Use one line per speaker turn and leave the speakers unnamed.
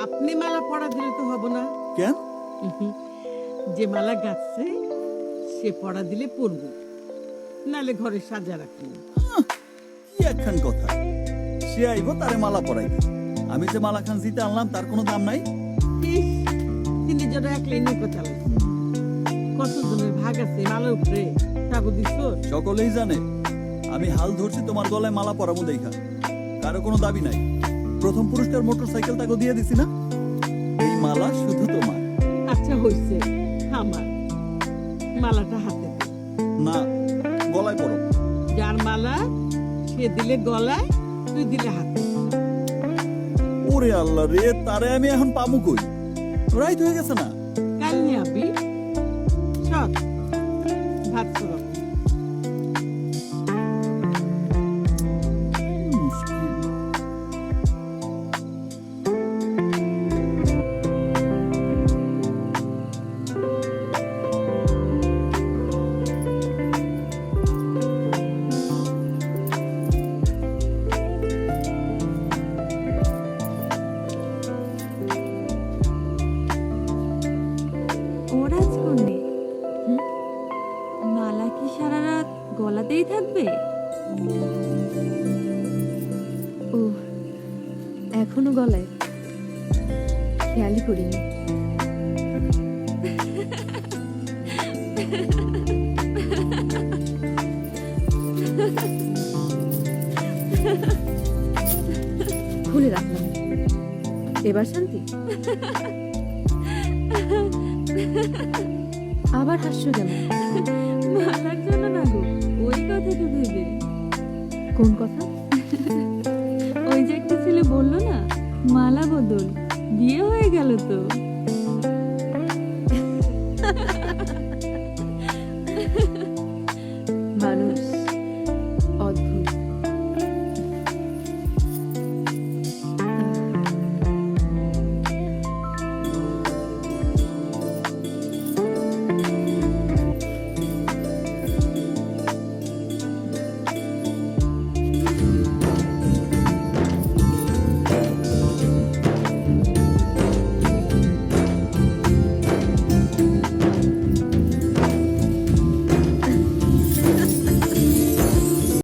আপনি মালা পড়া দিলে তো হব না।
কেন?
যে মালা গাচ্ছে সে পড়া দিলে পড়ব, নালে ঘরে সাজা রাখবো।
কি একখান কথা, সে আইব তারে মালা পরাই। আমি যে মালা খান জিতে আনলাম তার কোনো দাম নাই।
ইস, তিনি যেন একলাই নৌকো চালাইছে। কতজনের ভাগ আছে মালার উপরে, তাকে দিস।
সকলেই জানে আমি হাল ধরছি তোমার গলায় মালা পরাবো দেখা। কারো কোনো দাবি নাই। প্রথম পুরস্কার মোটর সাইকেল তাকে দিয়ে দিছি না। এই মালা শুধু তোমার।
আচ্ছা হইছে, আমার মালাটা হাতে দে।
না, গলায় পরো।
যার মালা সে দিলে গলায়, তুই দিলে হাতে।
ওরে আল্লাহ রে, তারে আমি এখন পামু কই? রাইত হয়ে গেছে না।
কাল নিয়ে আবি। সব ভাত করো।
মুশকিল।
ওরা কোনে? মালা কি সারা রাত গলাতেই থাকবে? ও, এখনো গলায়? খেয়ালই করিনি। খুলে রাখলাম, এবার শান্তি। আবার হাসছো কেন? মালার জন্য না গো, ওই কথাটা ভেবে। কোন কথা? ওই যে একটা ছেলে বললো না, মালা বদল, বিয়ে হয়ে গেল তো।